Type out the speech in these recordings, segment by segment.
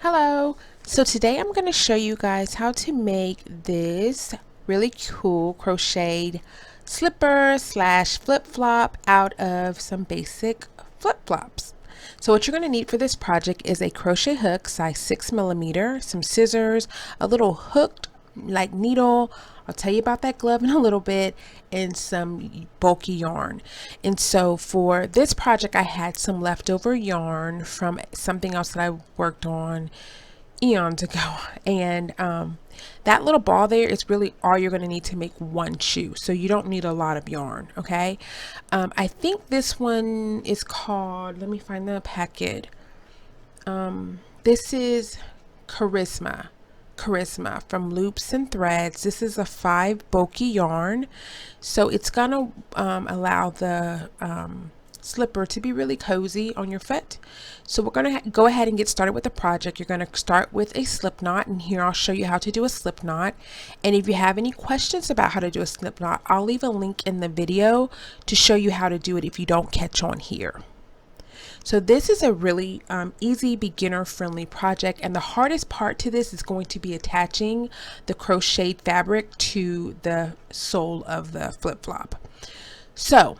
Hello, so today I'm going to show you guys how to make this really cool crocheted slipper slash flip-flop out of some basic flip-flops. So what you're going to need for this project is a crochet hook size 6mm, some scissors, a little hooked like needle, I'll tell you about that glove in a little bit, and some bulky yarn. And so for this project I had some leftover yarn from something else that I worked on eons ago, and that little ball there is really all you're going to need to make one shoe, so you don't need a lot of yarn. Okay, I think this one is called, let me find the packet. This is Charisma from Loops and Threads. This is a 5 bulky yarn, so it's gonna allow the slipper to be really cozy on your foot. So we're gonna go ahead and get started with the project. You're gonna start with a slip knot, and here I'll show you how to do a slip knot. And if you have any questions about how to do a slip knot, I'll leave a link in the video to show you how to do it if you don't catch on here. So this is a really easy, beginner friendly project, and the hardest part to this is going to be attaching the crocheted fabric to the sole of the flip-flop. So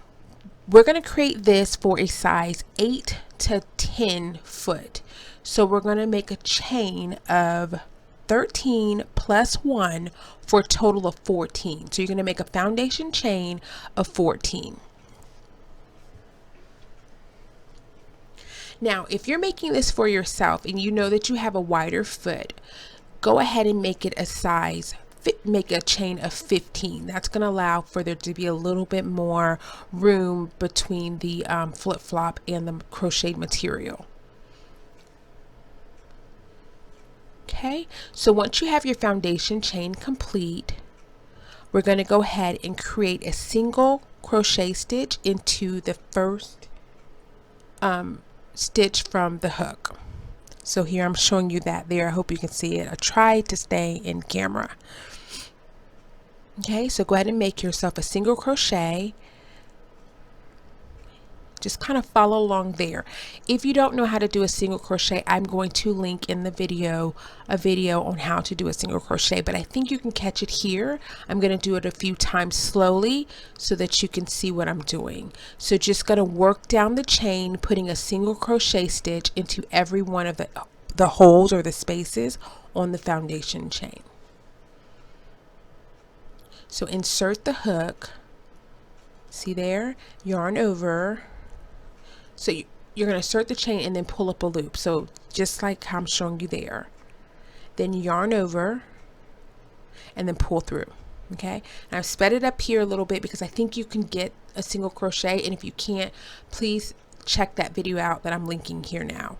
we're going to create this for a size 8 to 10 foot. So we're going to make a chain of 13 plus 1 for a total of 14. So you're going to make a foundation chain of 14. Now, if you're making this for yourself and you know that you have a wider foot, go ahead and make it a size, make a chain of 15. That's going to allow for there to be a little bit more room between the flip-flop and the crocheted material. Okay, so once you have your foundation chain complete, we're going to go ahead and create a single crochet stitch into the first stitch from the hook. So here I'm showing you that there. I hope you can see it. I tried to stay in camera. Okay, so go ahead and make yourself a single crochet. Just kind of follow along there. If you don't know how to do a single crochet, I'm going to link in the video a video on how to do a single crochet, but I think you can catch it here. I'm going to do it a few times slowly so that you can see what I'm doing. So just going to work down the chain, putting a single crochet stitch into every one of the holes or the spaces on the foundation chain. So insert the hook, see there, yarn over. So you're going to insert the chain and then pull up a loop. So just like how I'm showing you there. Then yarn over and then pull through. Okay, and I've sped it up here a little bit because I think you can get a single crochet, and if you can't, please check that video out that I'm linking here now.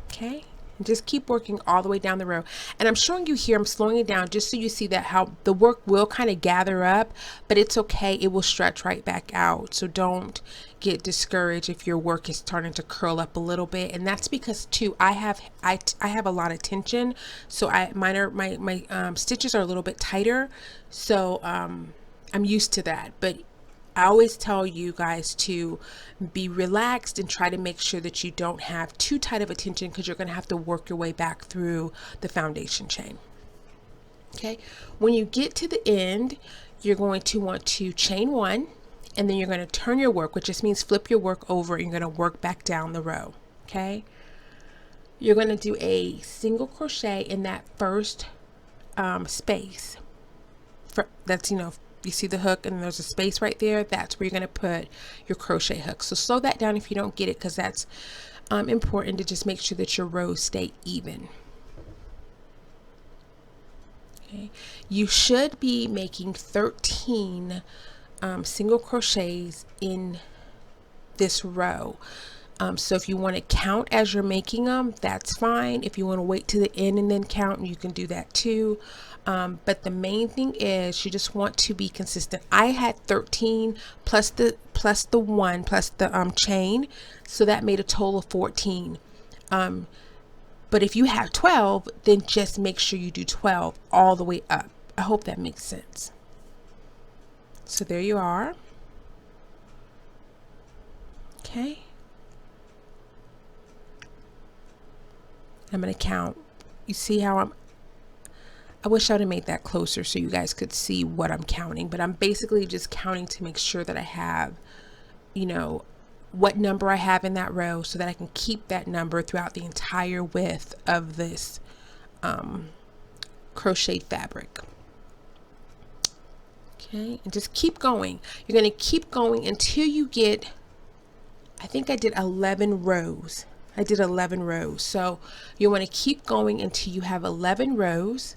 Okay, and just keep working all the way down the row. And I'm showing you here, I'm slowing it down just so you see that how the work will kind of gather up, but it's okay, it will stretch right back out. So don't get discouraged if your work is starting to curl up a little bit, and that's because too I have a lot of tension, so my stitches are a little bit tighter, so I'm used to that. But I always tell you guys to be relaxed and try to make sure that you don't have too tight of a tension, because you're going to have to work your way back through the foundation chain. Okay, when you get to the end, you're going to want to chain 1, and then you're going to turn your work, which just means flip your work over, and you're going to work back down the row. Okay, you're going to do a single crochet in that first space. That's, you see the hook and there's a space right there, that's where you're going to put your crochet hook. So slow that down if you don't get it, because that's important to just make sure that your rows stay even. Okay, you should be making 13 single crochets in this row. So if you want to count as you're making them, that's fine. If you want to wait to the end and then count, you can do that too. But the main thing is you just want to be consistent. I had 13 plus the one plus the chain, so that made a total of 14. But if you have 12, then just make sure you do 12 all the way up. I hope that makes sense. So there you are. Okay. I'm going to count. You see how I wish I would have made that closer so you guys could see what I'm counting, but I'm basically just counting to make sure that I have, you know, what number I have in that row so that I can keep that number throughout the entire width of this crochet fabric. Okay, and just keep going. You're going to keep going until you get, I think I did 11 rows. I did 11 rows. So you want to keep going until you have 11 rows.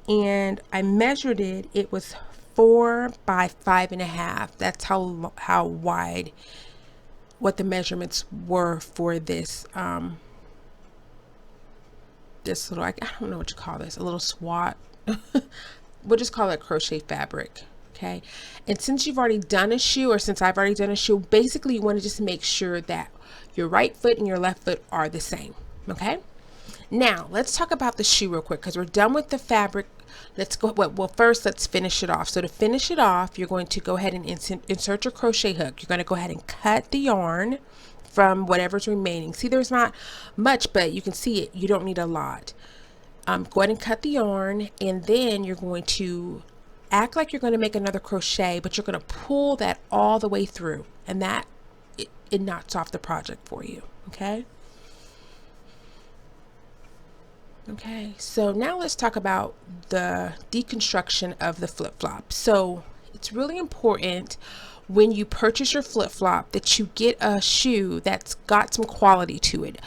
And I measured it. It was 4 by 5.5. That's how wide, what the measurements were for this this little, I don't know what you call this, a little swat. We'll just call it crochet fabric. Okay, and since you've already done a shoe, or since I've already done a shoe, basically you want to just make sure that your right foot and your left foot are the same. Okay, now let's talk about the shoe real quick because we're done with the fabric. Let's go, well first let's finish it off. So to finish it off, you're going to go ahead and insert your crochet hook. You're going to go ahead and cut the yarn from whatever's remaining. See, there's not much, but you can see it. You don't need a lot. Go ahead and cut the yarn, and then you're going to act like you're going to make another crochet, but you're going to pull that all the way through, and that it knocks off the project for you. Okay. Okay, so now let's talk about the deconstruction of the flip-flop. So it's really important when you purchase your flip-flop that you get a shoe that's got some quality to it.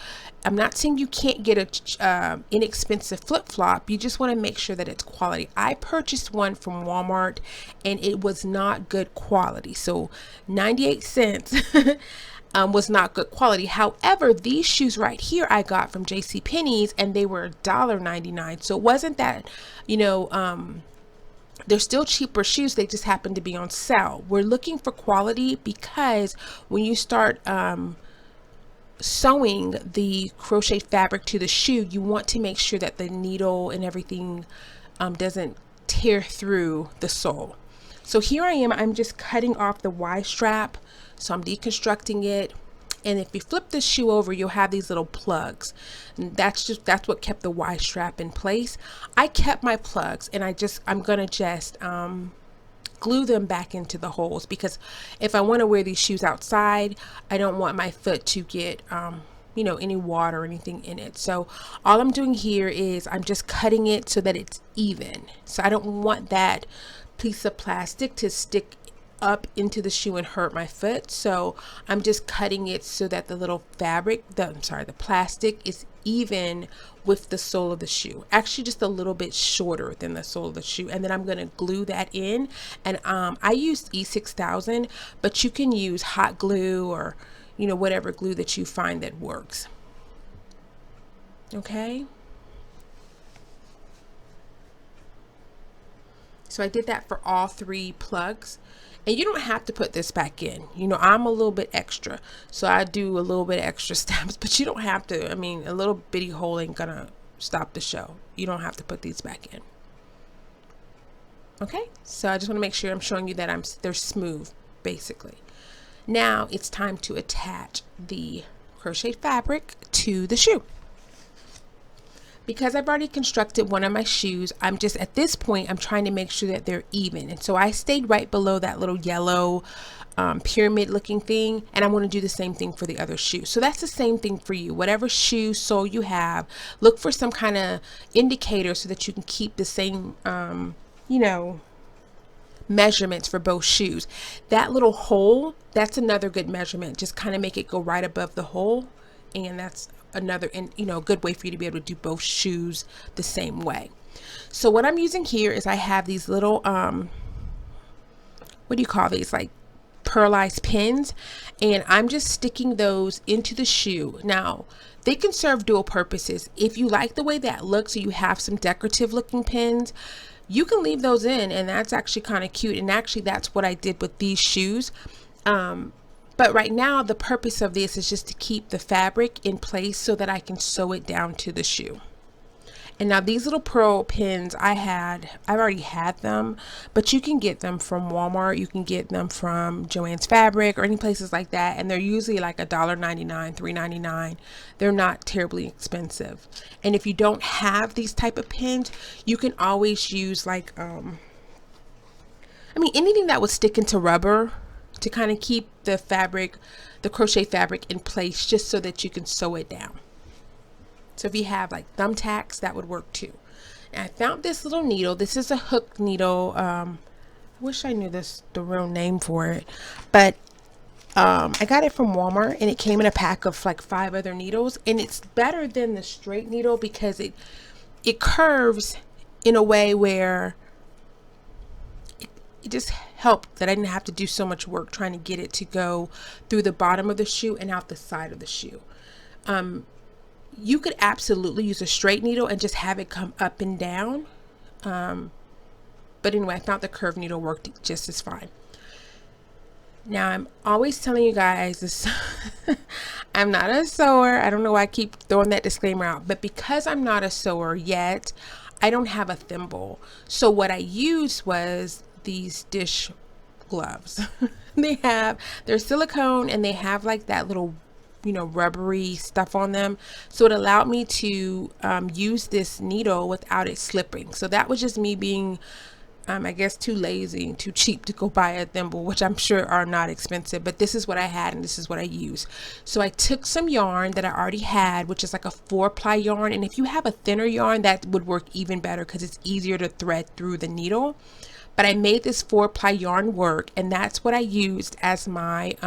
I'm not saying you can't get a inexpensive flip-flop. You just want to make sure that it's quality. I purchased one from Walmart and it was not good quality. So 98 cents was not good quality. However, these shoes right here I got from JCPenney's and they were $1.99. So it wasn't that, you know, they're still cheaper shoes. They just happen to be on sale. We're looking for quality because when you start sewing the crochet fabric to the shoe, you want to make sure that the needle and everything doesn't tear through the sole. So here I am, I'm just cutting off the Y strap. So I'm deconstructing it. And if you flip the shoe over, you'll have these little plugs. And that's what kept the Y strap in place. I kept my plugs and I'm gonna just glue them back into the holes, because if I want to wear these shoes outside, I don't want my foot to get you know, any water or anything in it. So all I'm doing here is I'm just cutting it so that it's even. So I don't want that piece of plastic to stick up into the shoe and hurt my foot. So I'm just cutting it so that the little fabric, the plastic is even with the sole of the shoe, actually just a little bit shorter than the sole of the shoe. And then I'm going to glue that in, and I used E6000, but you can use hot glue or, you know, whatever glue that you find that works. Okay, so I did that for all 3 plugs. And you don't have to put this back in. You know, I'm a little bit extra, so I do a little bit of extra steps, but you don't have to. I mean, a little bitty hole ain't gonna stop the show. You don't have to put these back in. Okay, so I just want to make sure I'm showing you that they're smooth, basically. Now it's time to attach the crochet fabric to the shoe. Because I've already constructed one of my shoes, I'm just, at this point, I'm trying to make sure that they're even. And so I stayed right below that little yellow pyramid looking thing, and I want to do the same thing for the other shoe. So that's the same thing for you. Whatever shoe sole you have, look for some kind of indicator so that you can keep the same, you know, measurements for both shoes. That little hole, that's another good measurement. Just kind of make it go right above the hole, and that's another, and you know, good way for you to be able to do both shoes the same way. So what I'm using here is I have these little what do you call these, like pearlized pins, and I'm just sticking those into the shoe. Now they can serve dual purposes. If you like the way that looks, or you have some decorative looking pins, you can leave those in, and that's actually kind of cute. And actually that's what I did with these shoes. But right now, the purpose of this is just to keep the fabric in place so that I can sew it down to the shoe. And now these little pearl pins I've already had them, but you can get them from Walmart. You can get them from Joann's Fabric or any places like that. And they're usually like $1.99, $3.99. They're not terribly expensive. And if you don't have these type of pins, you can always use like, anything that would stick into rubber to kind of keep the fabric, the crochet fabric in place, just so that you can sew it down. So if you have like thumbtacks, that would work too. And I found this little needle. This is a hook needle. I wish I knew the real name for it, but I got it from Walmart, and it came in a pack of like 5 other needles, and it's better than the straight needle because it curves in a way where it just helped that I didn't have to do so much work trying to get it to go through the bottom of the shoe and out the side of the shoe. You could absolutely use a straight needle and just have it come up and down. But anyway, I thought the curved needle worked just as fine. Now, I'm always telling you guys this. I'm not a sewer. I don't know why I keep throwing that disclaimer out, but because I'm not a sewer yet, I don't have a thimble. So what I used was these dish gloves. They're silicone, and they have like that little, rubbery stuff on them. So it allowed me to use this needle without it slipping. So that was just me being, I guess, too lazy, too cheap to go buy a thimble, which I'm sure are not expensive, but this is what I had and this is what I used. So I took some yarn that I already had, which is like a 4-ply yarn. And if you have a thinner yarn, that would work even better because it's easier to thread through the needle. But I made this 4-ply yarn work, and that's what I used as my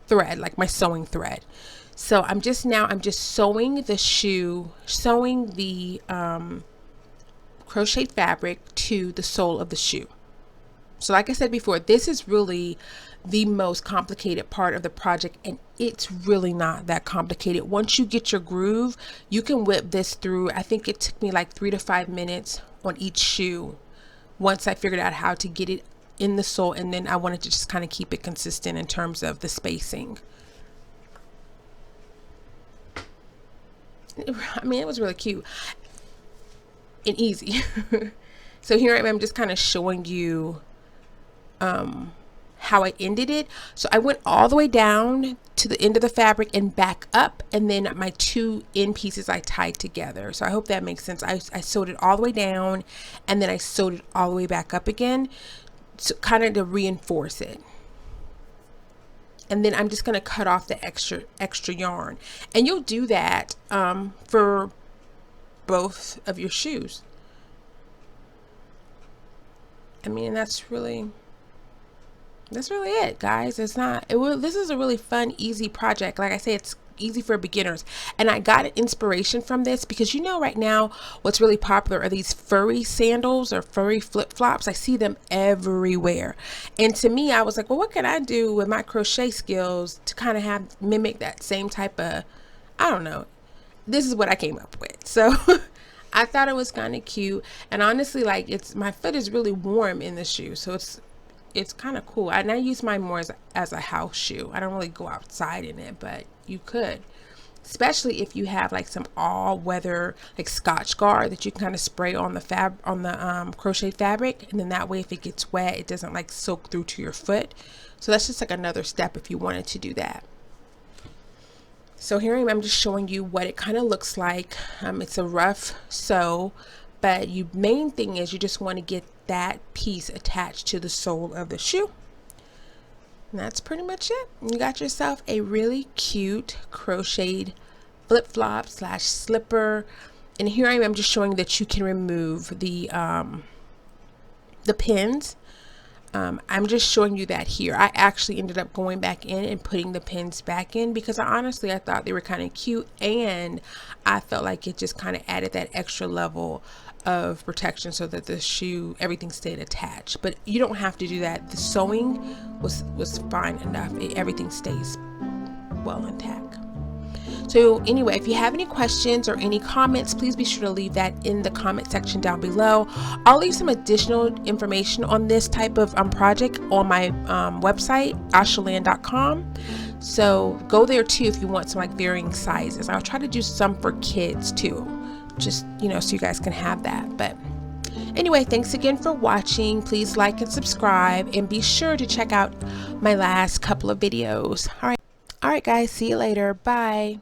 thread, like my sewing thread. So I'm just sewing the shoe, sewing the crochet fabric to the sole of the shoe. So like I said before, this is really the most complicated part of the project, and it's really not that complicated. Once you get your groove, you can whip this through. I think it took me like 3 to 5 minutes on each shoe once I figured out how to get it in the sole, and then I wanted to just kind of keep it consistent in terms of the spacing. It was really cute and easy. So here I am just kind of showing you how I ended it. So I went all the way down to the end of the fabric and back up, and then my 2 end pieces I tied together. So I hope that makes sense. I sewed it all the way down, and then I sewed it all the way back up again, so kind of to reinforce it. And then I'm just going to cut off the extra yarn, and you'll do that for both of your shoes. That's really it, guys. This is a really fun, easy project. Like I say, it's easy for beginners, and I got inspiration from this because right now what's really popular are these furry sandals or furry flip-flops. I see them everywhere, and to me, I was like, well, what can I do with my crochet skills to kind of mimic that same type of, I don't know. This is what I came up with. So I thought it was kind of cute, and honestly, like, my foot is really warm in the shoe, so it's kind of cool. And I use mine more as a house shoe. I don't really go outside in it, but you could, especially if you have like some all-weather like Scotch Guard that you can kind of spray on the crochet fabric, and then that way if it gets wet, it doesn't like soak through to your foot. So that's just like another step if you wanted to do that. So here I'm just showing you what it kind of looks like. It's a rough sew, but main thing is you just want to get that piece attached to the sole of the shoe. And that's pretty much it. You got yourself a really cute crocheted flip-flop / slipper. And here I am just showing that you can remove the pins. I'm just showing you that here. I actually ended up going back in and putting the pins back in because I thought they were kind of cute, and I felt like it just kind of added that extra level of protection so that the shoe, everything stayed attached. But you don't have to do that. The sewing was fine enough. Everything stays well intact. So anyway, if you have any questions or any comments, please be sure to leave that in the comment section down below. I'll leave some additional information on this type of project on my website, ahselland.com. So go there too if you want some like varying sizes. I'll try to do some for kids too, just, you know, so you guys can have that. But anyway, thanks again for watching. Please like and subscribe, and be sure to check out my last couple of videos. All right guys, see you later. Bye.